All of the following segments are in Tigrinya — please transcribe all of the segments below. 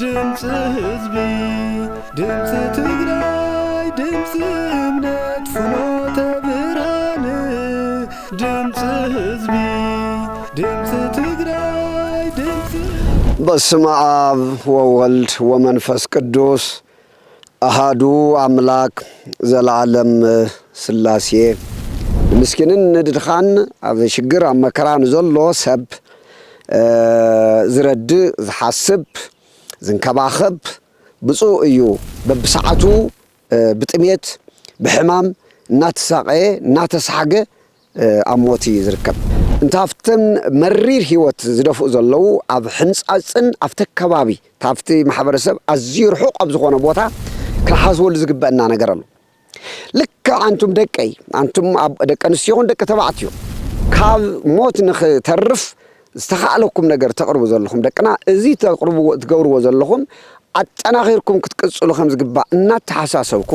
ድምጽ ህዝቢ ድምጽ ትግራይ ድምጽ እምነት ፍኖተ ብርሃን ድምጽ ህዝቢ ድምጽ ትግራይ ድምጽ በስመ አብ ወወልድ ወመንፈስ ቅዱስ አሃዱ አምላክ ዘላለም ስላሴ ምስኪንን ንድኻን ኣብ ሽግር ኣብ መከራን ዘሎ ሰብ ዝረድ ዝሓስብ ዝንከባኸብ ብፁዕ እዩ በብሰዓቱ ብጥሜት ብሕማም እናተሳቀየ እናተሳሓገ ኣብ ሞት ዝርከብ እንታፍተን መሪር ህይወት ዝደፍኡ ዘለው ኣብ ሕንጻጽን ኣብቲ ከባቢ ታፍቲ ማሕበረሰብ ኣዝዩ ርሑቕ ኣብ ዝኾነ ቦታ ክሓስወሉ ዝግበአና ነገር ኣሎ ልክ አንቱም ደቀይ አንቱም ደቀ ኣንስትዮ ይኹን ደቂ ተባዕትዮ ካብ ሞት ንኽተርፍ ዝተኻለኩም ነገር ተቕርቡ ዘለኹም ደቅና እዚ ትገብርዎ ዘለኹም ኣጠናኺርኩም ክትቅጽሉ ከም ዝግባእ እናተሓሳሰብኩ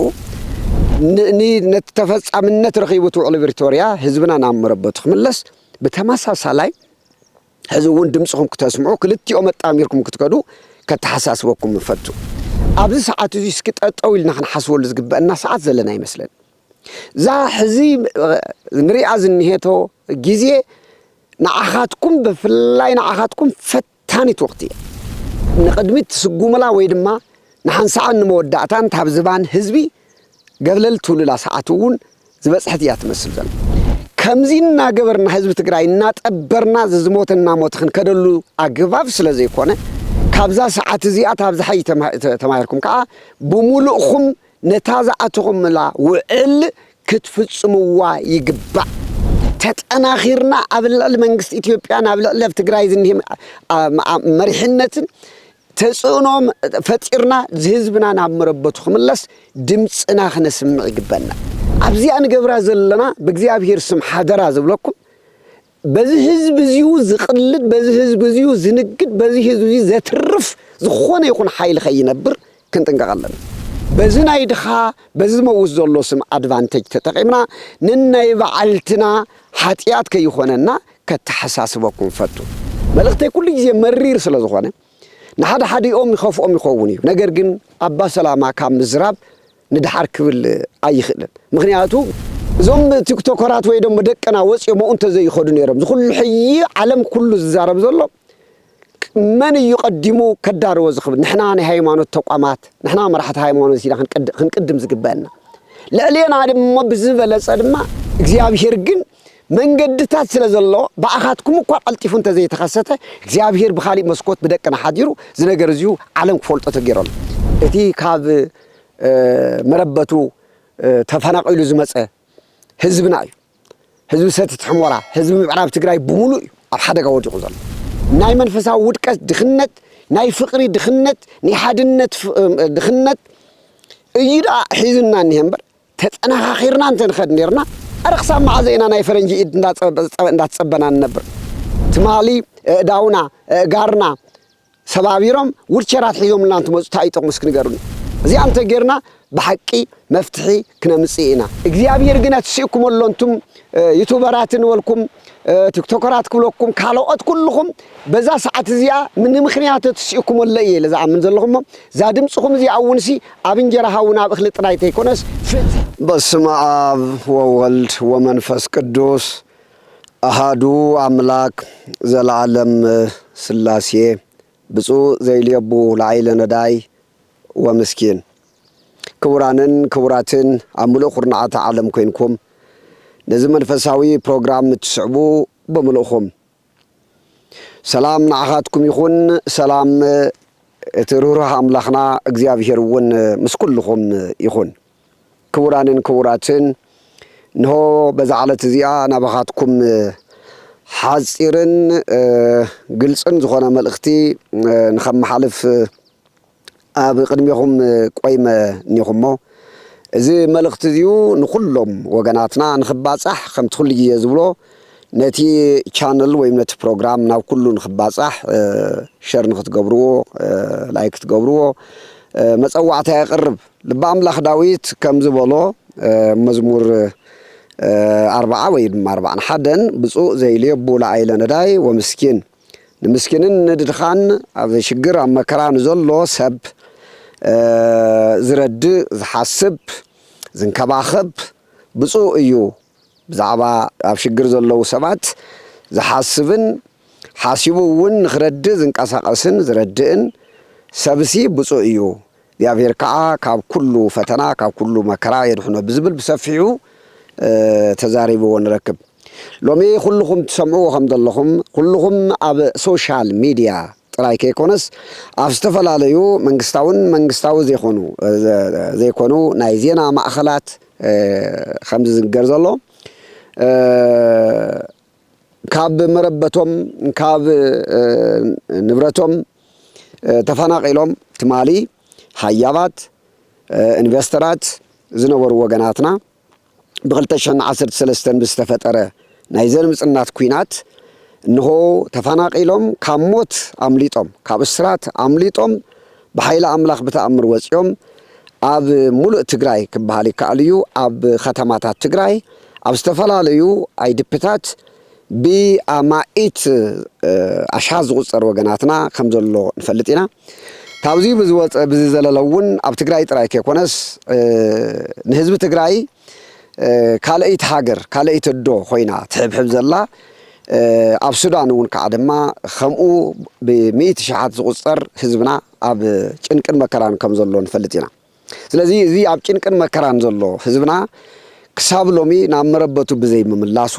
ነቲ ተፈጻምነት ረኺቡ ትውዕል ቪክቶርያ ህዝብና ናብ መረበቱ ክምለስ ብተመሳሳላይ ሕዚ እውን ድምፅኹም ክትስምዑ ክልቲኦም ኣጣሚርኩም ክትከዱ ከተሓሳስበኩም ንፈቱ ኣብዚ ሰዓት እዚ እስኪ ጠጠው ኢልና ክንሓስበሉ ዝግበአና ሰዓት ዘለና ይመስለን እዛ ሕዚ ንሪኣ ዝኒሄቶ ግዜ ንዓኻትኩም ብፍላይ ንዓኻትኩም ፈታኒት ወቅቲ ንቅድሚት ትስጉሙላ ወይ ድማ ንሓንሳዓን ንመወዳእታን ታብ ዝባን ህዝቢ ገብለል ትውልላ ሰዓት እውን ዝበፅሕት እያ ትመስል ዘላ ከምዚ እናገበርና ህዝቢ ትግራይ እናጠበርና ዝሞትና ሞት ክንከደሉ ኣግባብ ስለ ዘይኮነ ካብዛ ሰዓት እዚኣ ታብ ዝሓይ ተማሂርኩም ከዓ ብሙሉእኹም ነታ ዝኣተኹምላ ውዕል ክትፍጽምዋ ይግባእ ተጠናኺርና ኣብ ልዕሊ መንግስቲ ኢትዮጵያ ናብ ልዕሊ ትግራይ ዝኒሄ መሪሕነትን ተጽዕኖም ፈጢርና ህዝብና ናብ መረበቱ ክምለስ ድምፅና ክነስምዕ ይግበአና ኣብዚኣ ንገብራ ዘለና ብእግዚአብሔር ስም ሓደራ ዝብለኩም በዚ ህዝብ እዚኡ ዝቕልድ በዚ ህዝብ እዚኡ ዝንግድ በዚ ህዝብ እዚኡ ዘትርፍ ዝኾነ ይኹን ሓይሊ ከይነብር ክንጥንቀቕ ኣለና በዚ ናይ ድኻ በዚ ዝመውት ዘሎ ስም ኣድቫንቴጅ ተጠቒምና ንናይ በዓልትና ሓጢኣት ከይኾነና ከተሓሳስበኩም ፈቱ መልእኽተይ ኩሉ ግዜ መሪር ስለ ዝኾነ ንሓደ ሓዲኦም ይኸፍኦም ይኸውን እዩ ነገር ግን ኣባ ሰላማ ካብ ምዝራብ ንድሓር ክብል ኣይኽእልን ምክንያቱ እዞም ቲክቶከራት ወይ ደሞ ደቅና ወፂኦም እንተዘይኸዱ ነይሮም ዝኩሉ ሕይ ዓለም ኩሉ ዝዛረብ ዘሎ من يقدموا كدار وزخب نحن عن هايمانوت تقامات نحن مرحت هايمانوت سيدا خنقدم زقبالنا لألينا هذا ما بزنفة لسادما اكزياب هيرقن من قدتات سلازالله بأخاتكم وقال التفون تزي تخسته اكزياب هير بخالي مسكوت بدكنا حاديرو زنقرزيو عالم كفولت تقيرل اتي كاب مربتو تفناق إلو زمسة حزبنا حزب ستة حمورة حزب معراب تقراي بمولو أو حدا قوتي غزال ناي منفسا ودكس دخنت ناي فقري دخنت ناي حادنت دخنت يدا حيزنا نهمبر تتأنا خيرنا انت نخد نيرنا أرخصا مع زينا ناي فرنجي اندات صبنا النبر تمالي داونا قارنا سبابيرهم ورشارات حيزهم اللي انتم تايتو مسكن قاروني زي انت قيرنا بحقي مفتحي كنا مسيئنا اكزيابي يرقنا تسيكم اللي انتم يوتيوبراتن ولكم تيكتوكرات كلكم كالوات كلكم بزا ساعات زيا من مخنيات تسيكم ولا ايه لزا من زلهم زادم صخم زي اونسي ابنجرا هاونا بخل طرايت يكونس بسم اب وولد ومنفس قدوس احدو املاك زلعلم سلاسي بصو زي ليبو لعيل نداي ومسكين كوراتن عملو خرنعات عالم كوينكم نزمن فساوي برنامج تسعبو بملؤكم سلام نعهاتكم يكون سلام تروح أملاخنا እግዚአብሔር ون مسكلكم يكون كوراتن نهو بزعلت زيا نبغاتكم حاضرن قلصن زخنا ملختي نخم حلف اب قدميكم قويمه نيخمو زي ملخت ديو نخلهم وجناتنا نخباصح خم تخل يزبلو نتي channel ويم نت program ناو كله نخباصح شير نختقبرو لايك تقبرو مصوعته يقرب لباملاخ داويت كم زبلو مزمور 4 ወይ ድማ 41 ብፁዕ ዘይልየቡ ለዓይለ ነዳይ ወምስኪን ንምስኪንን ንድድኻን ኣብ ሽግር ኣብ መከራ ንዘሎ ሰብ ዝረድእ ዝሓስብ ዝንከባኸብ ብፁዕ እዩ ብዛዕባ ኣብ ሽግር ዘለው ሰባት ዝሓስብን ሓሲቡ እውን ንኽረድእ ዝንቀሳቐስን ዝረድእን ሰብሲ ብፁዕ እዩ እግዚአብሔር ከዓ ካብ ኩሉ ፈተና ካብ ኩሉ መከራ የድሕኖ ብዝብል ብሰፊሑ ተዛሪብዎ ንረክብ ሎሚ ኩልኩም ትሰምዑዎ ከም ዘለኹም ኩልኩም ኣብ ሶሻል ሚድያ ጥራይ ከይኮነስ ኣብ ዝተፈላለዩ መንግስታውን መንግስታዊ ዘይኮኑ ናይ ዜና ማእኸላት ከም ዝንገር ዘሎ ካብ መረበቶም ካብ ንብረቶም ተፈናቂሎም ትማሊ ሃያባት ኢንቨስተራት ዝነበሩ ወገናትና ብ2013 ብዝተፈጠረ ናይ ዘርምጽናት ኩናት እንሆ ተፈናቂሎም ካብ ሞት አምሊጦም ካብ እስራት አምሊጦም በኃይለ አምላኽ በተአምር ወጽዮም ኣብ ሙሉእ ትግራይ ክበሃል ይከኣል እዩ ኣብ ከተማታት ትግራይ ኣብ ዝተፈላለዩ ኣይድፕታት ብኣማኢት ኣሽሓት ዝቁፀር ወገናትና ከም ዘሎ ንፈልጥ ኢና ካብዚ ብዝዘለለውን ኣብ ትግራይ ጥራይ ከይኮነስ ንህዝቢ ትግራይ ካልአይት ሃገር ካልአይት ዶ ኮይና ትሕብሕብ ዘላ ኣብ ሱዳን እውን ከዓ ድማ ከምኡ ብ100 ሸሓት ዝቁፀር ህዝብና ኣብ ጭንቅን መከራን ከም ዘሎ ንፈልጥ ኢና ስለዚ እዚ ኣብ ጭንቅን መከራን ዘሎ ህዝብና ክሳብ ሎሚ ናብ መረበቱ ብዘይ መምላሱ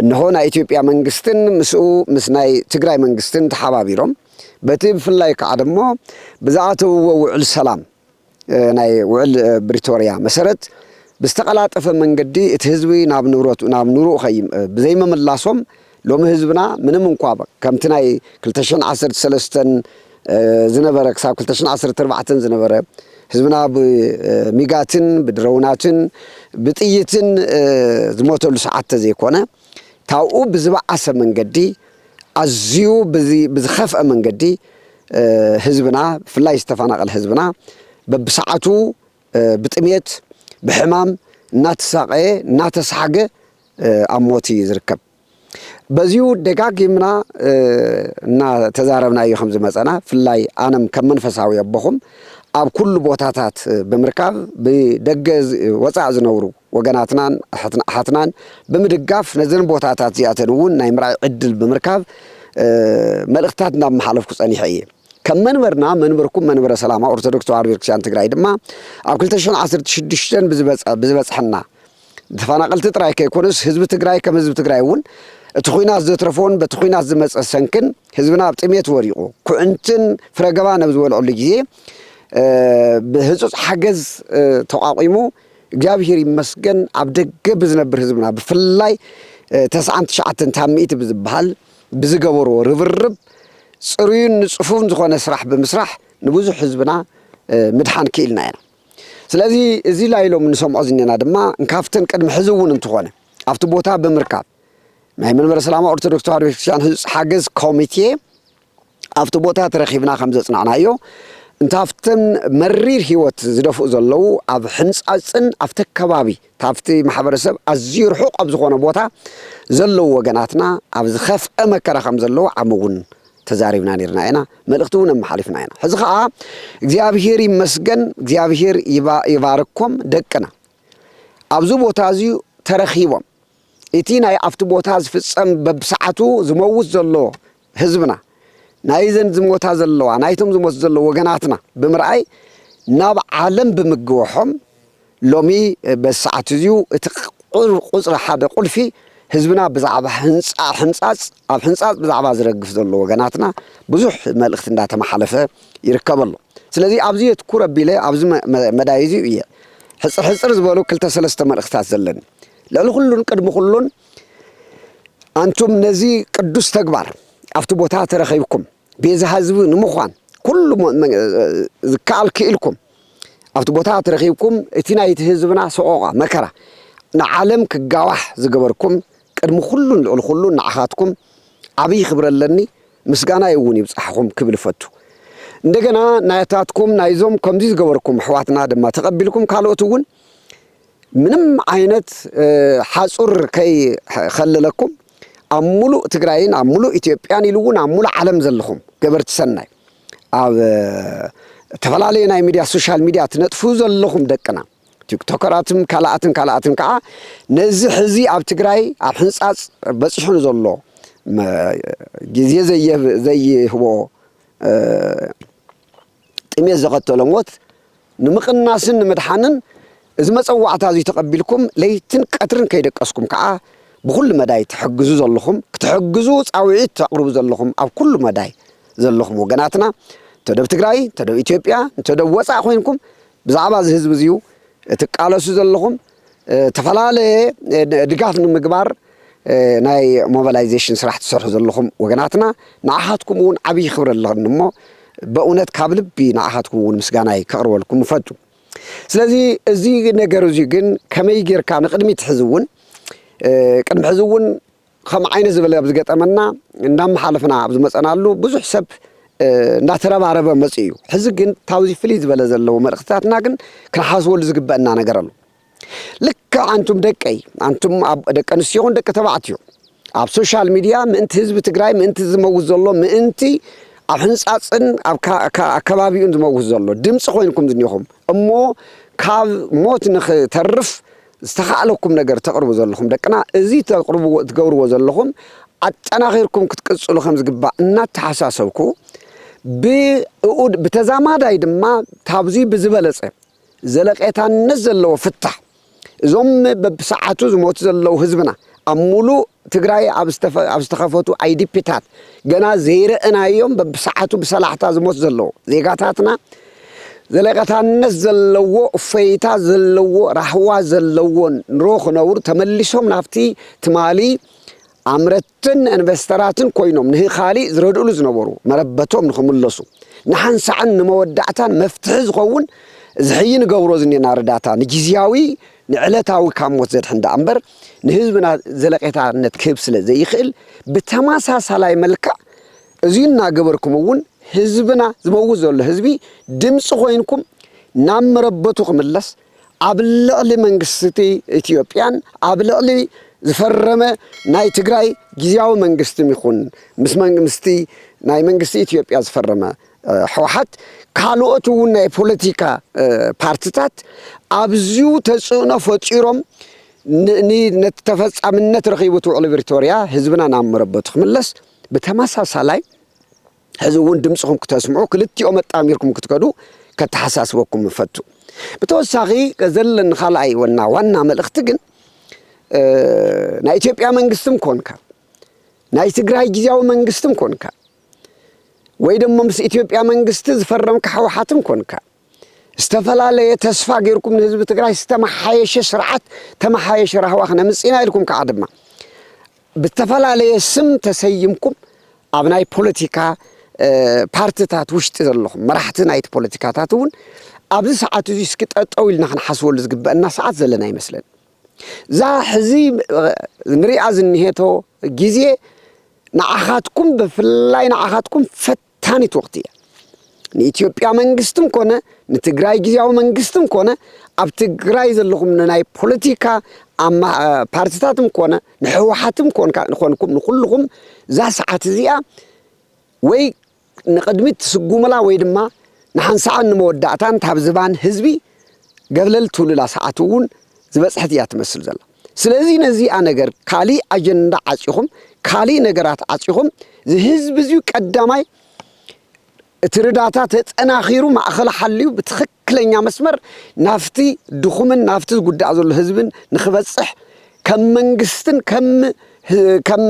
እንሆ ናይ ኢትዮጵያ መንግስትን ምስኡ ምስ ናይ ትግራይ መንግስትን ተሓባቢሮም በቲ ብፍላይ ከዓ ደሞ ብዛዕተውዎ ውዕል ሰላም ናይ ውዕል ብሪቶሪያ መሰረት بستقلات منجدي تهزوي ناب نورو خيم بزي ما ملاسهم لو مهزبنا من منقابك كم تناي كلتشن 10 سلستن زنبرك ساب كلتشن 10 4 زنبره هزبنا بميغاتن بدروناتن بطيتن زموتو ساعات زي كونه تاو بزبعس منجدي ازيو بزخف منجدي هزبنا فلاي استفانقل هزبنا ببساعتو بطميت بحمام ناتساقه ناتسحقه اموتي يزركب بزيو دقاق يمنا نا تزاربنا ايو خمز مصانا فلاي انم كم منفساوي ابخم اب كل بوتاتات بمركاب بدقز وصع زنورو وغناتنان حتنان بمدقاف نزن بوتاتات زياتنون ناي مرا عدل بمركاب ملختاتنا محالفكو صنيحيه كم منبركم منبر سلامة أرثوذكس وعربي كريستيان تግራይ ድማ ኣብ 2016 ብዝበጽሐና ተፈናቀልቲ ጥራይ ከይኮነስ ህዝቢ ትግራይ ከም ህዝቢ ትግራይ እውን እቲ ኩናት ዘትረፎን በቲ ኩናት ዝመጽ ሰንክን ህዝብና ብጥሜት ወሪቁ ኩዕንትን ፍረገባ ነብዝወልዑሉ ግዜ ብህጹጽ ሓገዝ ተቋቂሙ እግዚአብሔር ይመስገን ኣብ ደገ ብዝነብር ህዝብና ብፍላይ 99 ታሚት ብዝበሃል ብዝገበሮ ርብርብ ጽሩዩን ጽፉን ዝኾነ ስራሕ ብምስራሕ ንብዙሕ ህዝብና ምድሓን ክኢልና ኢና ስለዚ እዚ ላይ ሎም ንሰምዖ ዝነና ድማ እንካፍተን ቅድም ሕዝውን እንትኾነ ኣብቲ ቦታ ብምርካብ ናይ መንበረ ሰላማ ኦርቶዶክስ ተዋህዶ ቤተክርስቲያን ህዝብ ሓገዝ ኮሚቴ ኣብቲ ቦታ ተረኺብና ከም ዘጽናዕናዮ እንታፍተን መሪር ህይወት ዝደፍኡ ዘለው ኣብ ሕንጻጽን ኣብቲ ከባቢ ታፍቲ ማሕበረሰብ ኣዝዩ ርሑቕ ኣብ ዝኾነ ቦታ ዘለው ወገናትና ኣብ ዝኸፍአ መከራ ከም ዘለው ዓመውን تزاربنا نيرنا أنا ملقتونا محالفنا أنا حزقة እግዚአብሔር ይመስገን እግዚአብሔር ይባርኩም ደቅና ኣብዙ ቦታዚዩ ተረኺቦም እቲ ናይ ኣብቲ ቦታ ዝፍጸም በብሰዓቱ ዝመውት ዘሎ ህዝብና ናይዘን ዝሞታ ዘለዋ ናይቶም ዝሞት ዘሎ ወገናትና ብምርኣይ ናብ ዓለም ብምግወሖም ሎሚ በሰዓቱዚዩ እቲ ቁጽሪ ሓደ ቁልፊ ህዝብና ብዛዕባ ሕንጻጽ ኣብ ሕንጻጽ ብዛዕባ ዝረግፍ ዘሎ ወገናትና ብዙሕ መልእኽት እንዳተመሓለፈ ይርከበሉ ስለዚ ኣብዚ የትኩር ኣቢለ ኣብዚ መዳይዚ እዩ ሕጽር ዝበሉ 2-3 መልእኽታት ዘለኒ ለሉ ሁሉን ቅድሚ ሁሉን አንቱም ነዚ ቅዱስ ተግባር ኣብቲ ቦታ ተረኺብኩም ቤዛ ህዝብ ንምዃን ኩሉ ዝከኣል ክኢልኩም ኣብቲ ቦታ ተረኺብኩም እቲ ናይቲ ህዝብና ሰቆቃ መከራ ንዓለም ክጋዋሕ ዝገበርኩም ቅድሚ ሁሉን ልዑል ሁሉን ንዓኻትኩም ዓብይ ክብረለኒ ምስጋና ይውን ይብጻሕኩም ክብል ፈቱ እንደገና ናይታትኩም ናይዞም ከምዚ ዝገበርኩም ሕዋትና ድማ ተቀቢልኩም ካልኦት እውን ምንም አይነት ሓጹር ከይ ኸልለኩም ኣብ ሙሉእ ትግራይን ኣብ ሙሉእ ኢትዮጵያን ኢሉ እውን ኣብ ሙሉእ ዓለም ዘለኹም ገበርቲ ሰናይ ኣብ ተፈላለየ ናይ ሚድያ ሶሻል ሚድያ ትነጥፉ ዘለኹም ደቅና ቲክቶከራትም ካልኣትን ከዓ ነዚ ሕዚ ኣብ ትግራይ ኣብ ሕንጻጽ በፂሑን ዘሎ ግዜ ዘይህቦ ጥሜት ዘኸተሎ ሞት ንምቕናስን ንምድሓንን እዚ መፀዋዕታ እዚ ተቐቢልኩም ለይትን ቀትርን ከይደቀስኩም ከዓ ብኩሉ መዳይ ትሕግዙ ዘለኹም ክትሕግዙ ፃውዒት ተቕርቡ ዘለኹም ኣብ ኩሉ መዳይ ዘለኹም ወገናትና ተደብ ትግራይ ተደብ ኢትዮጵያ ተደብ ወፃእ ኮይንኩም ብዛዕባ እዚ ህዝቢ እዚዩ ትቃለሱ ዘለኹም ተፈላለየ ድጋፍ ንምግባር ናይ ሞቢላይዜሽን ስራሕ ትሰርሑ ዘለኹም ወገናትና ንዓኻትኩም እውን ዓብይ ክብሪ ኣለኹም እሞ በእውነት ካብ ልቢ ንዓኻትኩም እውን ምስጋናይ ከቕርበልኩም ይፈቱ ስለዚ እዚ ነገር እዚ ግን ከመይ ጌርካ ንቅድሚት ሕዚ እውን ቅድሚ ሕዚ እውን ከም ዓይነት ዝበለ ኣብ ዝገጠመና እንዳመሓለፍና ኣብ ዝመፀናሉ ብዙሕ ሰብ እንዳተረባረበ መፅ እዩ ሕዚ ግን ታብዚ ፍልይ ዝበለ ዘለዎ መልእኽትታትና ግን ክንሓስበሉ ዝግበአና ነገር ኣሎ ልክ አንቱም ደቀይ አንቱም ደቂ ኣንስትዮ ይኹን ደቂ ተባዕትዮ ኣብ ሶሻል ሚድያ ምእንቲ ህዝቢ ትግራይ ምእንቲ ዝመውት ዘሎ ምእንቲ ኣብ ሕንጻጽን ኣብ ኣከባቢኡን ዝመውት ዘሎ ድምፂ ኮይንኩም ዝኒኹም እሞ ካብ ሞት ንኽተርፍ ዝተኻእለኩም ነገር ተቕርቡ ዘለኹም ደቅና እዚ ትገብርዎ ዘለኹም ኣጠናኺርኩም ክትቅፅሉ ከም ዝግባእ እናተሓሳሰብኩ ብተዛማዳይ ድማ ታብዚ ብዝበለፀ ዘለቄታነት ዘለዎ ፍታሕ እዞም በብሰዓቱ ዝሞቱ ዘለው ህዝብና ኣብ ሙሉእ ትግራይ ኣብ ዝተኸፈቱ አይዲፒታት ገና ዘይረአናዮም በብሰዓቱ ብሰላሕታ ዝሞቱ ዘለው ዜጋታትና ዘለቄታነት ዘለዎ እፎይታ ዘለዎ ራህዋ ዘለዎ ኑሮ ክነብሩ ተመሊሶም ናብቲ ትማሊ ኣምረትን ኢንቨስተራትን ኮይኖም ንኻሊእ ዝረድእሉ ዝነበሩ መረበቶም ንኽምለሱ ንሓንሳዕን ንመወዳእታን መፍትሒ ዝኸውን ዝሕይ ንገብሮ ዝኔና ርዳታ ንጊዜያዊ ንዕለታዊ ካብ ሞት ዘድሕንዳ እምበር ንህዝብና ዘለቄታነት ክህብ ስለ ዘይኽእል ብተመሳሳላይ መልክዕ እዚ እናገበርኩም እውን ህዝብና ዝመውት ዘሎ ህዝቢ ድምፂ ኮይንኩም ናብ መረበቱ ክምለስ ኣብ ልዕሊ መንግስቲ ኢትዮጵያን ኣብ ልዕሊ ዝፈረመ ናይ ትግራይ ጊዜያዊ መንግስቲ ይኹን ምስ መንግስቲ ናይ መንግስቲ ኢትዮጵያ ዝፈረመ ሕወሓት ካልኦት እውን ናይ ፖለቲካ ፓርቲታት ኣብዚኡ ተጽዕኖ ፈጢሮም ነቲ ተፈጻምነት ረኺቡ ትውዕል ፕሪቶርያ ህዝብና ናብ መረበቱ ክምለስ ብተመሳሳላይ ሕዚ እውን ድምፅኹም ክተስምዑ ክልቲኦም ኣጣሚርኩም ክትከዱ ከተሓሳስበኩም ይፈቱ ብተወሳኺ ዘለኒ ካልኣይ ዋና መልእኽቲ ግን ናይ ኢትዮጵያ መንግስትም ኮንካ ናይ ትግራይ ጊዜያዊ መንግስትም ኮንካ ወይ ደሞ ምስ ኢትዮጵያ መንግስቲ ዝፈረምካ ሕወሓትም ኮንካ ዝተፈላለዩ ተስፋ ገይርኩም ንህዝቢ ትግራይ ዝተመሓየሸ ስርዓት ተመሓየሸ ራህዋ ክነምፅና ኢልኩም ከዓ ድማ ብተፈላለየ ስም ተሰይምኩም ኣብ ናይ ፖለቲካ ፓርቲታት ውሽጢ ዘለኹም መራሕቲ ናይቲ ፖለቲካታት እውን ኣብዚ ሰዓት እዚ እስኪ ጠጠው ኢልና ክንሓስበሉ ዝግበአና ሰዓት ዘለና ይመስለኒ ዛ ሕዚ ንሪኣ ዝኒሄቶ ግዜ ንዓኻትኩም ብፍላይ ንዓኻትኩም ፈታኒት ወቅቲ እያ ንኢትዮጵያ መንግስትም ኮነ ንትግራይ ጊዜያዊ መንግስትም ኮነ ኣብ ትግራይ ዘለኹም ናይ ፖለቲካ ፓርቲታትም ኮነ ንሕወሓትም ኮንኩም ንኩልኩም ዛ ሰዓት እዚኣ ወይ ንቅድሚት ትስጉምላ ወይ ድማ ንሓንሳዕን ንመወዳእታን ታብ ዝባን ህዝቢ ገብለል ትውልላ ሰዓት እውን ዝበፅሐት እያ ትመስል ዘላ ስለዚ ነዚኣ ነገር ካሊእ ኣጀንዳ ዓፂኹም ካሊእ ነገራት ዓፂኹም ዝህዝቢ እዚዩ ቀዳማይ እቲ ርዳታ ተጠናኺሩ ማእኸል ሓልዩ ብትኽክለኛ መስመር ናፍቲ ድኹምን ናፍቲ ዝጉዳእ ዘሎ ህዝብን ንኽበፅሕ ከም መንግስትን ከም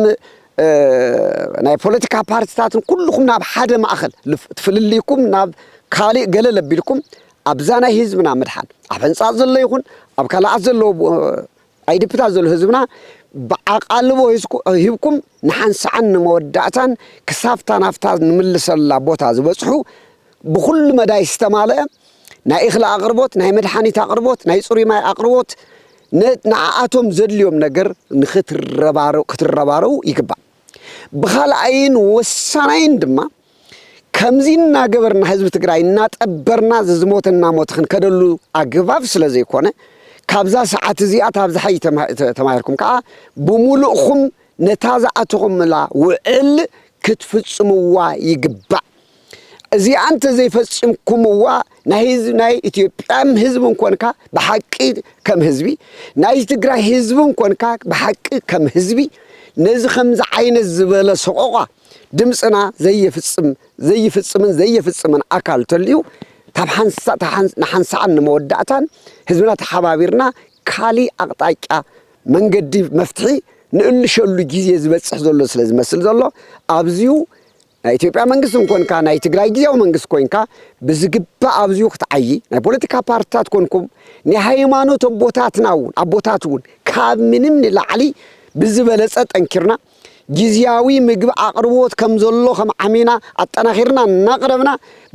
ናይ ፖለቲካ ፓርቲታትን ኩልኩም ናብ ሓደ ማእኸል ትፍልልይኩም ናብ ካሊእ ገለ ለቢልኩም ኣብዛ ናይ ህዝብና ምድሓን ኣብ ሕንፃፅ ዘሎ ይኹን ኣብ ካልኣት ዘሎ አይዲፒታት ዘሎ ህዝብና ብዓቃልቦ ሂብኩም ንሓንሳዕን ንመወዳእታን ክሳብታ ናፍታ ንምልሰላ ቦታ ዝበፅሑ ብኩሉ መዳይ ዝተማልአ ናይ እኽሊ ኣቕርቦት ናይ መድሓኒት ኣቕርቦት ናይ ፅሩይ ማይ ኣቕርቦት ንዓኣቶም ዘድልዮም ነገር ክትረባረው ይግባእ ብኻልኣይን ወሳናይን ድማ ከምዚ እናገበርና ህዝቢ ትግራይ እናጠበርና ዝሞተና ሞት ክንከደሉ ኣግባብ ስለ ዘይኮነ كابزا ساعات زيات هابز حي تماهركم كا بملؤكم نتازعتكم لا وعل كتفصموا يقبع زي أنت زي فصمكم وا ناي إثيوبيا حزب كونكا بحقي كم حزبي ناي تግራይ حزب كونكا بحقي كم حزبي نز خمس عين الزبالة سقوقا دمصنا زي فصمن أكل تليو نحنسعن مودعتان حزبنا تحبابيرنا كالي أقطايقا منقدي مفتحي نقلشلو جيزي زبصح زلو سلاز مسل زلو أبزيو ኢትዮጵያ መንግስት ኮንካ ናይ ትግራይ ጊዜያዊ መንግስት ኮንካ ብዝግባ ኣብዚዩ ክትዓይ ናይ ፖለቲካ ፓርቲታት ኮንኩም ናይ ሃይማኖት ኣቦታትውን ካብ ምንም ንላዕሊ ብዝበለጸ ጠንኪርና ጊዜያዊ ምግብ ኣቅርቦት ከም ዘሎ ከም ዓሚና ኣጠናኺርና እናቅረብና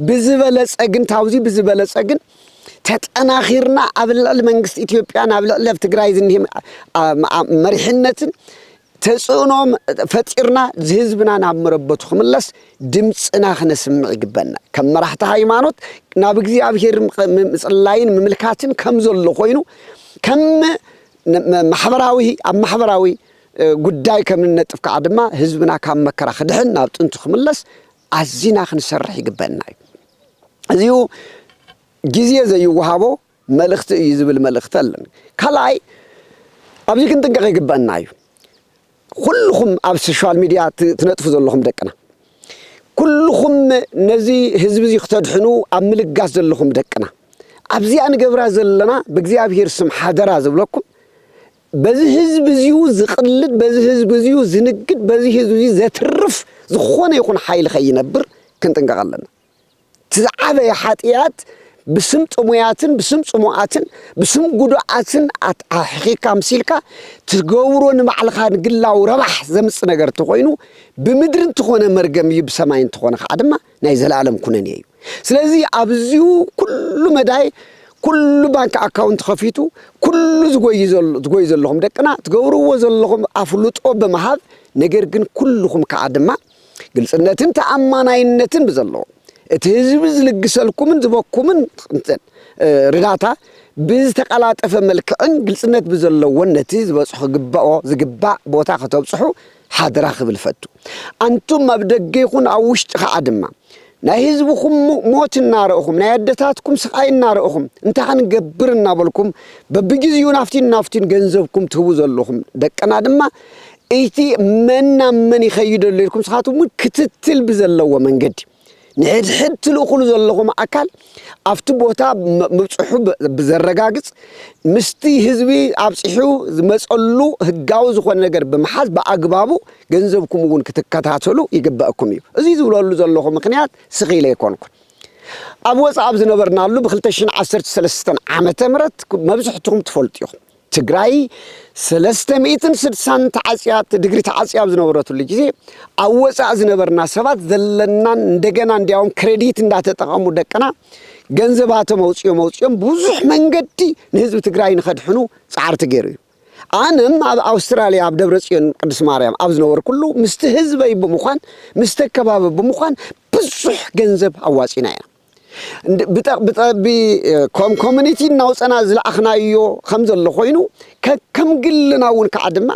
ብዝበለጸ ግን ታውዚ ብዝበለጸ ግን ተጠናኺርና ኣብላል መንግስት ኢትዮጵያ ኣብላል ትግራይ ዝንሂ መሪሕነትን تسونهم فتيرنا زهزبنا نعمربطو خملس دمصنا خنسمع يقبلنا كم راحت هايمانوت نابغزي ابير مصلاين مملكاتن كم زلو خوينو كم محبراوي ጉዳይ ከምንነጥፍ ከአድማ ህዝብና ካመከራ خدحن ናብ ጥንቱ خملس አዚና خنسرح ይግበና እዚሁ ጊዜ ዘይወሃቦ መልእክት ይዝብል መልእክት አለን ከላይ ኣብዚ ክንጥንቀቅ ይግበና كلهم على السوشيال ميديا تنطفوا زلهم دقنا كلهم نزي حزب زي يختدحنو املغاس زلهم دقنا ابزي ان غبرا زلنا بእግዚአብሔር ስም حضرا زبلكم بزي حزب زيو زقلد بزي حزب زيو زنقد بزي حزب زي زترف زخونه يكون حيل خينبر كنتنققلنا تزعبه يا حاتيات بسم طموياتن بسم صمواتن بسم ጉዱአትን አሕቂቃም ሲልካ ትገውሮን ማዕልኻን ግላው ረባህ ዘምጽ ነገር ተቆይኑ በምድርን ተኾነ መርገም ይብሰማይን ተኾነ አድማ ናይ ዘላለም ኩነን እዩ ስለዚህ አብዚሁ ኩሉ መዳይ ኩሉ ባንክ አካውንት ከፊቱ ኩሉ ዝጎይ ዘለኹም ደቅና ትገውርዎ ዘለኹም አፍሉጦ በመሃብ ነገር ግን ኩሉኹም ከአድማ ግልጽነትን ተአማናይነትን በዘለው እትህዝብ ዝልግሰልኩምን ዝበኩምን ርዳታ ብዝተቀላጠፈ መልክዕን ግልጽነት በዘለው ወነቲ ዝበጽሑ ግባኦ ዝግባእ ቦታ ከተብጽሑ ሓድራ ክብል ፈቱ አንቱም መብደገ ይኹን አውሽጥ ከአድማ ናይ ህዝብኩም ሞት እናረእኹም ናይ አደታትኩም ስቃይ እናረእኹም እንታን ገብር እናበልኩም በብግዚኡ ናፍቲን ገንዘብኩም ትህቡ ዘለኹም ደቀና ድማ እቲ መን ይኸይደሉ ኢልኩም ስኻቱም ክትትል በዘለው መንገዲ ንሕድሕድ ትልእኹሉ ዘለኹም አካል ኣብቲ ቦታ ምብጽሑ ብዘረጋግጽ ምስቲ ህዝቢ ኣብጽሑ ዝመጸሉ ህጋው ዝኾነ ነገር በመሓዝ በአግባቡ ገንዘብኩም እውን ክትከታተሉ ይግባእኩም እዩ እዚ ዝብለሉ ዘለኹ ምክንያት ስኺለ ይኮንኩን ኣብ ወጻእ ዝነበርናሉ ብ2013 ዓመተ ምህረት መብጽሕትኩም ትፈልጡ ኢኹም ትግራይ 360 ተዓጽያት ዲግሪ ተዓጽያብ ዝነበረቱሉ ጊዜ አወጻእ ዝነበርና ሰባት ዘለናን እንደገና እንዲያውም ክሬዲት እንዳተጠቀሙ ደቀና ገንዘባቶም መውጽኦም ብዙሕ መንገዲ ንህዝብ ትግራይ ንኸድሕኑ ጻዕርቲ ገይሩ ኣነም ኣብ አውስትራሊያ ኣብ ደብረጽዮን ቅዱስ ማርያም ኣብ ዝነበር ኩሉ ምስቲ ህዝበይ ብምዃን ምስቲ ከባቢ ብምዃን ብዙሕ ገንዘብ አዋጺና ኢና بطبي كوميونيتي ناوصنا زلأخنايو خمس الله خوينو كم قلنا ونكعدما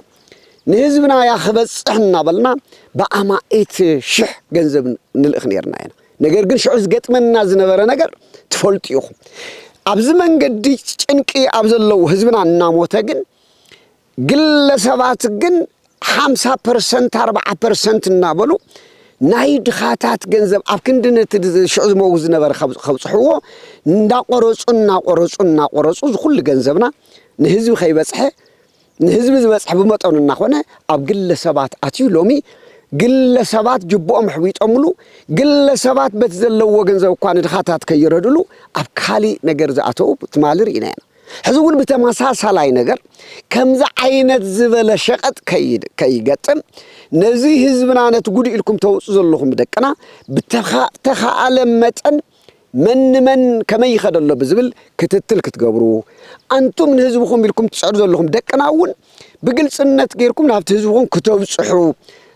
نهزبنا يا خبصحنا بلنا بأما إيت شح جنزب نلأخنيرنا يعني نجر قن شعوز قط من نازنا نجر تفولت يوم أبزمن قدي إنكي أبزل الله هزبنا ناموتاجن قل سبات جن 5% 4% نابلو نايد خاتات جنزب أفكندنا شعوز موز نبر خبص حوه ناقرص كل جنزبنا نهزب خيبصحه نهزب زبصح بمطون النخونه أبقل سبات أتيو لومي قل سبات جبؤهم حويت أملو قل سبات بتزلوا جنزب كان خاتات كيردلو أبكالي نجرز أتوب تمالر إنان حزون بتماساس هلاي نجر كم ذا عينت زبالة شقت كي قتم نزي حزبنا نتقول لكم توصل لهم بدكنا بتخالم متن من كما يخد الله بزبل كتتل كتقبرو أنتم من حزبكم لكم تسعروا لهم دكنا ون بقل سنة غيركم نافت حزبكم كتوصحوا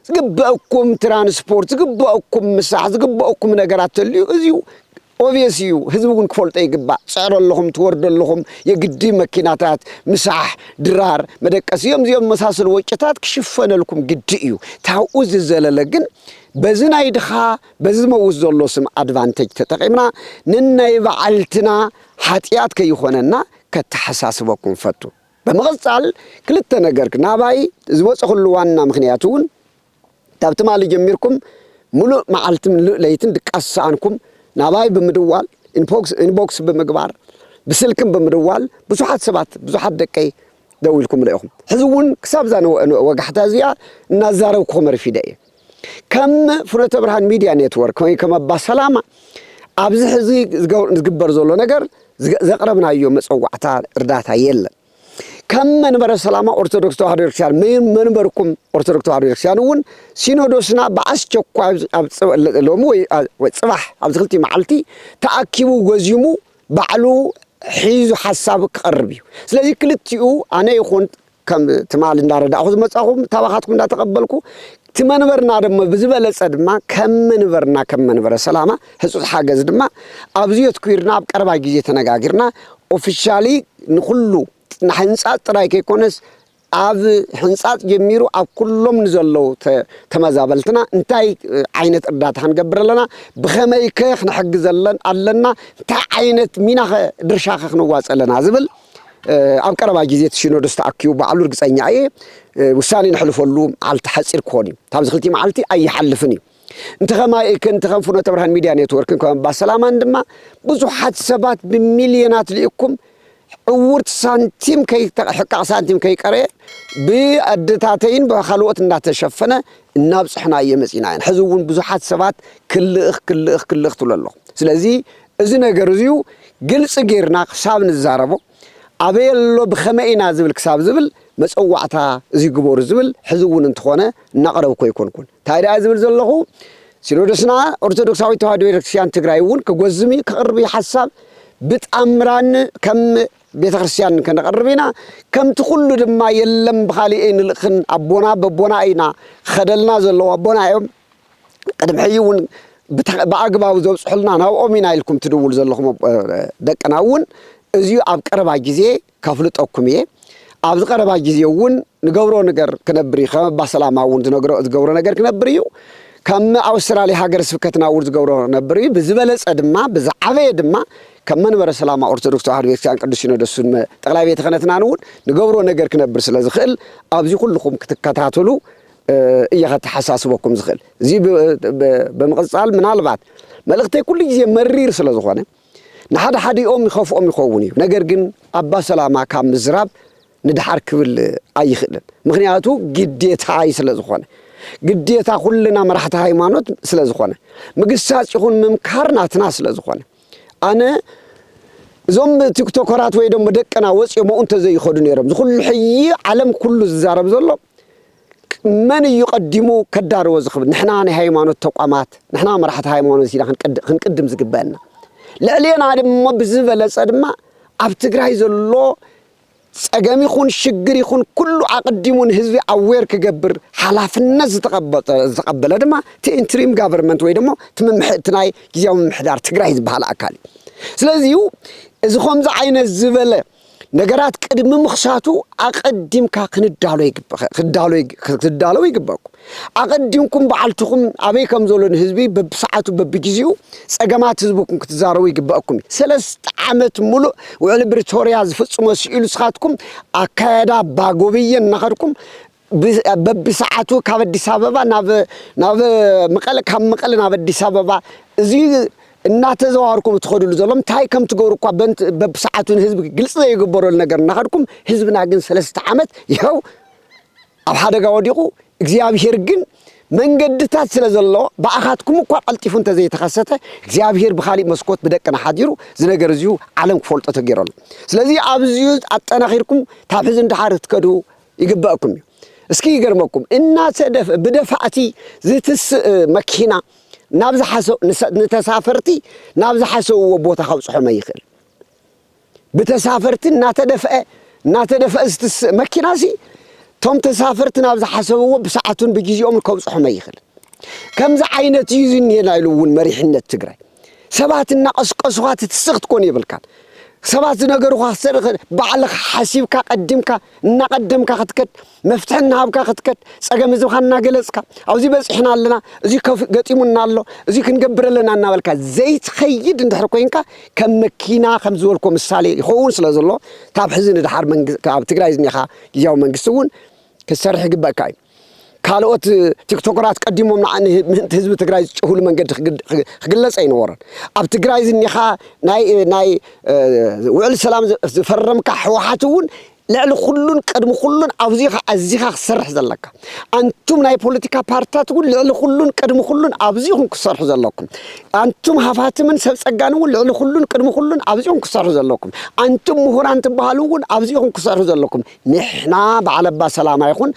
زقبأكم ترانسبورت زقبأكم مساح زقبأكم نقرات اللي أزيو obviously ህዝቡን ክፈልጦ ይግባእ ጽዕረለኹም ትወርደለኹም የግዲ መኪናታት ምሳሕ ድራር መደቀስዮም ዚኦም መሳሰሉ ወጭታት ክሽፈነልኩም ግዲ እዩ ታውኡ ዝዘለለ ግን በዝናይ ድኻ በዝመውስ ዘሎ ስም አድቫንቴጅ ተጠቂምና ንናይ በዓልትና ኃጢአት ከይኾነና ከተሐሳስበኩም ፈቱ በመቀጻል ክልተ ነገር ናባይ ዝወጽኹሉ ዋና ምክንያቱን ታብትማል ጀሚርኩም ሙሉ መዓልትም ለይትን ድቃሳንኩም ናባይ በመደዋል ኢንቦክስ በመግባር በስልክም በመደዋል ብዙሓት ሰባት ብዙሓት ደቀይ ደውልኩም ለይኹም ህዝቡን ክሳብዛነ ወጋሕታ እዚያ እናዛረብኩም ረፊደየ ከም ፍኖተ ብርሃን ሚዲያ ኔትወርክ ወይ ከም አባ ሰላማ ኣብዚ ሕዚ ዝግበር ዘሎ ነገር ዘቅረብናዮ መጽዋዕታ እርዳታ የለን ከም መንበረ ሰላማ ኦርቶዶክስ ተዋህዶ ክርስቲያን መንበርኩም ኦርቶዶክስ ተዋህዶ ክርስቲያንውን ሲኖዶስና በአስቸኳይ ሎሙ ወይ ጽባሕ ኣብ ዝክልቲ መዓልቲ ተኣኪቡ ጎዚሙ ባዕሉ ሒዙ ሐሳብ ቀርብ እዩ ስለዚህ ክልቲኡ አነ ይኹን ከም ትማል እንዳረዳኹ ዝመጻኹም ታባኻትኩም እንዳተቀበልኩ ትመንበርና ደሞ ብዝበለጸ ድማ ከም መንበረ ሰላማ ህጹጽ ሓገዝ ድማ ኣብዚዮት ኩይርና ኣብ ቀረባ ጊዜ ተነጋጊርና ኦፊሻሊ ንኹሉ ንሕንጻት ጥራይ ከይኮነስ ኣብ ሕንጻት ጀሚሩ ኣብ ኩሎም ንዘለው ተመዛበልትና እንታይ ዓይነት እርዳታ ክንገብረለና ብኸመይ ክነሕግዘለን ኣለና እንታይ ዓይነት ሚናኸ ድርሻኸ ክንዋጸለና ዝብል ኣብ ቀረባ ጊዜ ሲኖዶስ ተኣኪቡ ባዕሉ ርግጸኛ እየ ውሳኔ ንሕልፈሉ ዓልቲ ሓጺር ክኾን እዩ ታብዚ ክልቲ መዓልቲ ኣይሓልፍን እዩ እንተኸም ፍኖተ ብርሃን ሚድያ ኔትወርክን ከም አባ ሰላማን ድማ ብዙሓት ሰባት ብሚልዮናት ልኢኩም ዕውርት ሳንቲም ሕቃቕ ሳንቲም ከይቀረ ብኣድታተይን ብኻልኦት እንዳተሸፈነ እናብጽሕና እየመጺና ኢና ሕዚ እውን ብዙሓት ሰባት ክልእኽ ትብለለኹ ስለዚ እዚ ነገር እዚዩ ግልጽ ጌርና ክሳብ ንዛረቦ ኣበየሎ ብኸመይና ዝብል ክሳብ ዝብል መጽዋዕታ እዚ ግቦር ዝብል ሕዚ እውን እንትኾነ እናቐረብኮ ይኮንኩን ታዲያ ዝብል ዘለኹ ሲኖዶስና ኦርቶዶክሳዊ ተዋህዶ ቤተክርስቲያን ትግራይ እውን ከጎዝሚ ከቅርቢ ሐሳብ ብጣምራን ከም ቤተክርስቲያን ከነቀርቢና ከምቲ ኩሉ ድማ የለም በኻሊእ ንልኽን አቦና በቦና አይና ኸደልና ዘሎ አቦና እዮም ቀደም ሕይውን በአግባቡ ዘብጽሑልና ናብኦሚና ኢልኩም ትድውል ዘለኹም ደቀናውን እዚዩ ኣብ ቀረባ ጊዜ ከፍልጠኩም እየ ኣብ ዝቀረባ ጊዜ እውን ንገብሮ ነገር ክነብር እዩ ከም አባ ሰላማ እውን ዝገብሮ ነገር ክነብር እዩ ከም አውስትራሊያ ሃገር ስብከትና እውን ዝገብሮ ነብር እዩ ብዝበለጸ ድማ ብዝዓበየ ድማ ከም መንበረ ሰላማ ኦርቶዶክስ ተዋህዶ ቤተክርስቲያን ቅዱስ ሲኖዶስ ጠቅላይ ቤተ ክህነትና እውን ንገብሮ ነገር ክነብር ስለዝኽእል ኣብዚ ኩልኩም ክትከታተሉ እያ ከተሓሳስበኩም ዝኽእል እዚ በመቀጻል ምናልባት መልእክተይ ኩሉ ጊዜ መሪር ስለዝኾነ ንሓደ ሓዲኦም ይኸፍኦም ይኸውን እዩ ነገር ግን አባ ሰላማ ካብ ምዝራብ ንድሓር ክብል ኣይኽእልን ምክንያቱ ግዴታይ ስለዝኾነ ግዴታ ኩልና መራሕቲ ሃይማኖት ስለዝኾነ ምግሳጽ ይኹን ምምካር ናትና ስለዝኾነ አነ ዞም ቲክቶከራት ወይ ደሞ ደቀና ወጽኦም እንተ ዘይኸዱ ነይሮም ዝኹሉ ሕይ ዓለም ኩሉ ዝዛረብ ዘሎ መን ይቀድሙ ከዳርዎ ዝኽብል ንሕና ናይ ሃይማኖት ተቋማት ንሕና መራሕቲ ሃይማኖት ሲና ክንቅድም ዝግበአና ለዕሌና ደሞ ብዝበለጸ ድማ ኣብ ትግራይ ዘሎ ጸገም ይኹን ሽግር ይኹን ኩሉ አቀዲሙን ህዝቢ አዌር ክገብር ሓላፍነት ዝተቀበለ ድማ ኢንትሪም ጋቨርንመንት ወይ ደሞ ትናይ ጊዜያዊ ምምሕዳር ትግራይ ዝበሃል አካል ስለዚህ እዚ ከምዚ ዓይነት ዝበለ ነገራት ቅድሚ ምኽሳቱ አቀዲምካ ክዳሎ ይግበአኩም አቀዲምኩም በዓልትኩም አበይ ከም ዘሎ ህዝቢ በብሰዓቱ በብጊዜው ጸገማት ህዝብኩም ክትዛረቡ ይግበአኩም 3 ዓመት ሙሉ ውዕል ብሪቶሪያ ዝፍጽሞ ሲኢሉ ስኻትኩም አካያዳ ባጎብየን ናኸድኩም በብሰዓቱ ካብ አዲስ አበባ ናብ መቀለ ካብ መቀለ ናብ አዲስ አበባ እዚ እናተዘዋወርኩም ትኸዱሉ ዘሎም ታይ ከም ትገብሩ እኳ በብሰዓቱን ህዝብ ግልጽ ዘይግበረሉ ነገር እናኸድኩም ህዝብና ግን 3 ዓመት ይኸው ኣብ ሓደጋ ወዲቁ እግዚአብሔር ግን መንገድታት ስለዘሎ ባኣኻትኩም እኳ ቀልጢፉ እንተ ዘይተኸሰተ እግዚአብሔር ብኻሊእ መስኮት ብደቀና ሓዲሩ ዝነገር እዚዩ ዓለም ክፈልጦ ተገይረሉ ስለዚህ ኣብዚዩ አጠናኺርኩም ታብ ህዝብ እንድሓር ትከዱ ይግበአኩም እዩ እስኪ ይገርመኩም እናተደፈ ብደፋእቲ ዝትስእ መኪና ናብዛ ሓሰው ንተሳፈርቲ ናብዛ ሓሰው ቦታ ካብጽሖም ይኽእል ብተሳፈርቲ እናተደፈ ዝትስእ መኪናሲ ቶም ተሳፈርቲ ናብዛ ሓሰብዎ ብሰዓቱን ብጊዜኦም ካብጽሖም ይኽእል ከምዛ ዓይነት ይዝን የናይሉውን መሪሕነት ትግራይ سباتنا قسقسوات تسخت كوني بالكان سبات نجرو خسر بعلق حسيبك قدمك نقدمك خدكت مفتحنا هبك خدكت سجى مزوخنا جلسك أو زي بس إحنا لنا زي كف قتيمنا الله زي كنجبر لنا نالك زيت خيد ندحركوينك كم مكينا خم زوركم السالي هون سلاز الله تاب حزن الدحر من كاب تجريزني خا يوم من قسون كسر حق بكاي كالوت تيك توكرات قديمهم عن حزب تجريز هول من قد خجلس أين ورا أب تجريز النخا ناي وعلى السلام فرمك حوحاتون لعل خلون قدم خلون أبزيخ سرح زلك أنتم ناي بوليتيكا بارتاتون لعل خلون قدم خلون أبزيخهم كسرح زلكم أنتم هفاتمن سجانون لعل خلون قدم خلون أبزيخهم كسرح زلكم أنتم مهران تبهالون أبزيخهم كسرح زلكم نحنا بعلبا سلام يكون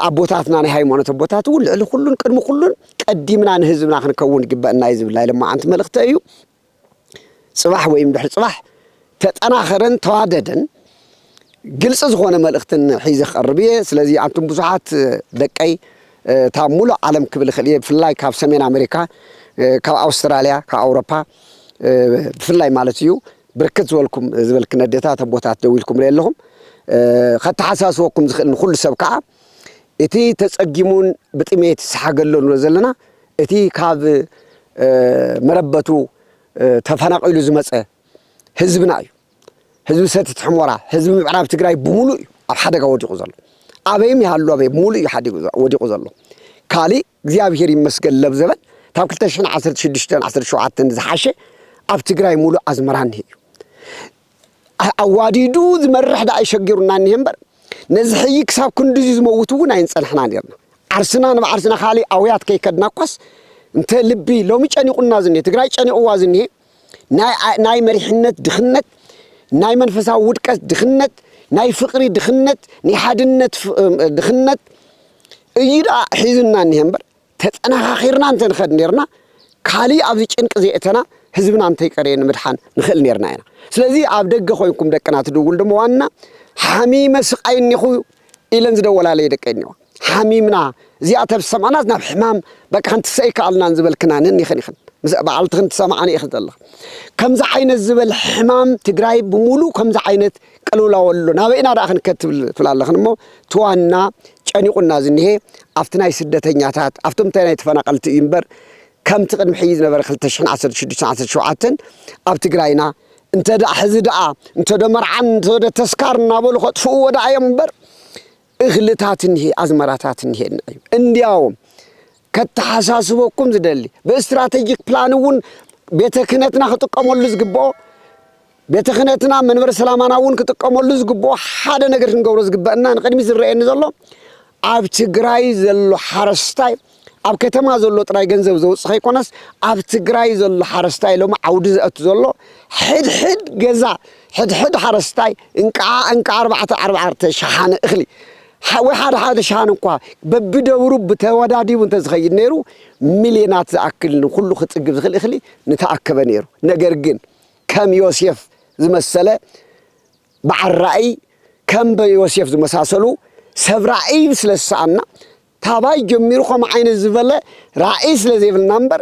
أبوتاتنا نهاي مونة أبوتاتون لعل خلون قدم خلون قديمنا نهزمنا خنكون جبنا يزب الله لما أنت ملقت أيو صباح ويمدح صباح تتأخرن تواددن جلس زخونة ملقتن حيزخ الربيع سلزي أنتم بزحات دكاي تعملوا عالم قبل خليه في الله كاف سمين أمريكا كاف أستراليا كاف أوروبا في الله مالتيو بركز ولكم زبل كنديتات بوتات دويلكم لهم خدت حساسوكم كل سبكة إتي تسجمون بتميت سحقلون نزلنا إتي كاف مربتو تفنق إلى زمسة حزبنا حزب ستة حمورة حزب معرب تجري بمولو أحد جوادي قزل أبيم يهالو أبي مولو يحد جوادي قزل كالي زياب هيري مسجل لبزبل تابك تشن عصر شدشتن عصر شوعات تنزحشة أب تجري مولو أزمران هي أوادي دوز مرح دا يشجرنا نهمبر نزحي كسب كندوز موتونا ينسأل حنا نيرنا عرسنا عرسنا خالي أويات كي كدنا قص أنت لبي لو مش أني قلنا زني تجري أني أوازني ناي مريحنة دخنت ناي منفسها ودكس دخنت ناي فقري دخنت ناي حادنت دخنت يدا حزننا نهمبر تتنا خيرنا أنت نخد نيرنا كالي أبيك إنك زيتنا حزبنا أنت يكرين مرحان نخل نيرنا هنا سلذي أبدك خويكم دكنا تدول دموانا حميم سقين يخو إلى نزد ولا لي دكينيو حميمنا زيادة بسمعنا ناب حمام بك أنت سيك على نزبل كنانين يخن بعلت خنت سمعني أخذ الله كم زعين الزبل حمام تجري بمولو كم زعينت قالوا لا والله نابئنا راح نكتب فلان خنمو توانا كأني قلنا زنيه أفتنا سدتين ياتات أفتم تاني تفنقلت ينبر كم تقدم حيز نبر خلتشن عصر شديش عصر شوعتن أبتجرينا أنت دا حزد أنت دا مرعن أنت دا تسكرنا بقول خد فوق دا ينبر إغلتاتني أزمراتاتني إندياهم كتحساسبكم زدلي باستراتيجيك بلانون بيتكنتنا خطقموا لزقبو بيتكنتنا منبر سلامانا ون كتقموا لزقبو حدا نغير نغورز غبانا نقدمي زرينا زلو اب تግራይ ዘሎ حرستاي اب ከተማ ዘሎ ጥራይ ገንዘብ ዘውጽ ይኮነስ اب تግራይ ዘሎ حرستاي ሎም عود زأت ዘሎ حد ገዛ حد حرستاي እንቃ 4 شحان اخلي واحد شحان انقوا ببدورو بتواداديو انت زخيد نيرو مليونات زاكل كله خصقب زخل اخلي نتاكب نيرو نجر جن كم يوسف زمسله بعرأي كم بيوسف زمساسلو سب رأي سلسعنا تاباي جميرو خم عين الزبله رئيس لزيفل نمبر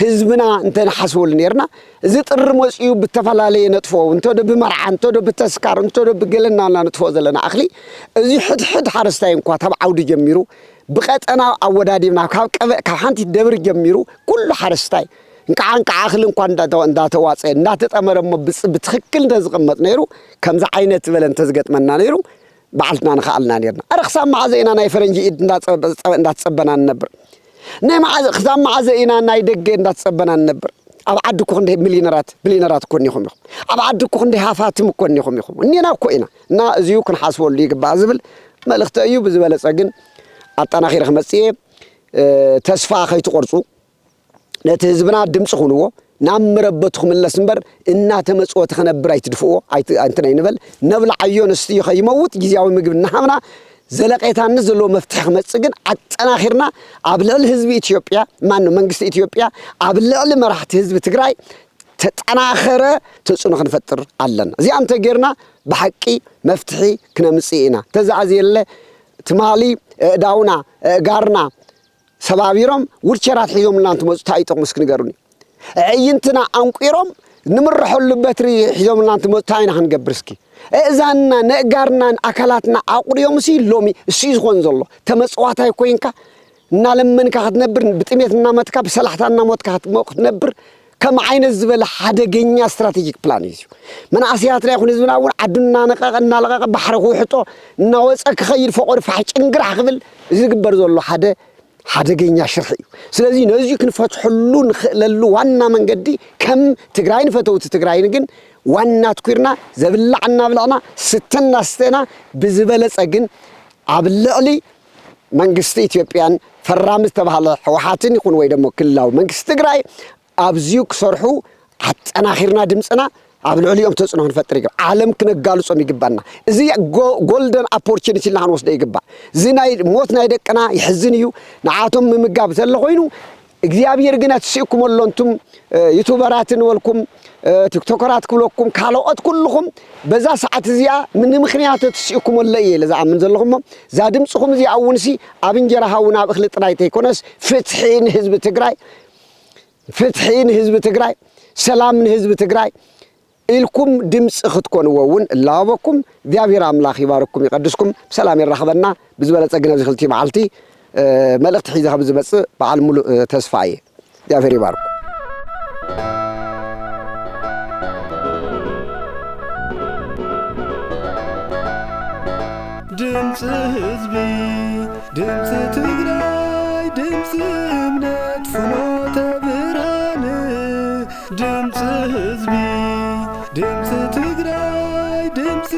حزبنا انت نحسول نيرنا زيت الرموسيو بالتفلالي نطفو انتو دو بمرعان انتو دو بتسكار انتو دو بقلنا لا نطفو زلنا اخلي ازي حد حرستاي انكوا تبعو دي جميرو بقطنا اودادينا كاب حانتي دبر جميرو كل حرستاي انك اخل انكوا انداتو واصي انداتطمرم بتخكل እንደዝቀመጥ ነይሩ ከምዛ አይነት በለን ተዝገጥመና ነይሩ بعلتنا نخالنا نيرنا ارخصام مع زينا ناي فرنجي እንዳتصبنا نبر ناي مع خزام مع زينا ناي دغ እንዳتصبنا نبر اب عدكو خنده مليونرات كون يخم اب عدكو خنده هافاتم كون يخم انينا كوينا نا ازيو كن حاسول ليغبا زبل ملخت ايو بزبلصغن اطناخير خمصي تسفا خيتقرصو لتهزبنا دمص خنو نامربتكم اللسنبر إن تمسوت خنبر يتدفو أنت نينبل نبل عيون استيخ يموت جزاوي مجب نحمنا زلقيت نزلوا مفتاح مسجن أنا آخرنا قبل الحزب إثيوبيا ما إنه منجست إثيوبيا قبل ما راح حزب تجري أنا آخره تسون خنفتر علنا زي أنت جرنا بحكي مفتحي كنا مسينا تزعزي الله تمالي داونا قارنا سبابيرم ورشرات حيوم لان تمس تايتو مسكن قرني عينتنا أنقيرهم نمرحوا بتري حزام لنا تموتين هنجبرسكي إذانا نقارنا أكلاتنا أقريهم سي لومي السيز خنزله تمسواتها يكوينكا نالمن كهت نبر بتميتنا متكا بسلحتنا متكا نبر كم عين الزبل حدا جنيا استراتيجيك بلانيزيو من عسيات ريح ونزبنا ون عدنا نلقى بحر وحطه نوز أكخير فقر فحش انقرح قبل زي برزولو حدا جنيا شرحي سلازي نزيو كنفتح لون خللو وانا من قدي كم تقراين فتوت تقراين جن وانا تكيرنا زبلعنا بلعنا ستنا بزبلة أجن عبلعلي منقست إثيوبيان فرامز تبع حوحاتن يكون ويدمو كله منقست تقراي أبزيوك صرحو حتى أنا آخرنا دمسنا عبلعلي يوم تصنعون فترة عالم كنا قالوا صمي جبنا زي جولدن opportunity اللي هنوصل يجبا زي ناي موتنا يدك أنا يحزنيو نعاتهم من مجاب زلقينو إجزاء يرجعنا تسيكم ولا أنتم يوتيوبراتن ولكم تيك توكرات كلكم كالوقت كلكم بزا ساعات زيا من مخنيات تسيكم ولا إيه لذا من زلهم زادم صخم زي أونسي أبنجرها ونا بخلط رايت يكونس فتحين حزب تجراي فتحين حزب تجراي سلام من حزب تجراي إلكم دمس أخذكم وون الله بكم ذابير أملاخ يبارككم يقدسكم سلام الرحبنا بزبالة أجنبي زخلتي معلتي ملقت حيزها بزبس بعلم تسفعي ذابير يبارك دمس حزبي دمس تجراي دمس امنت فنوت برهان دمس حزبي دمس تجراي دمس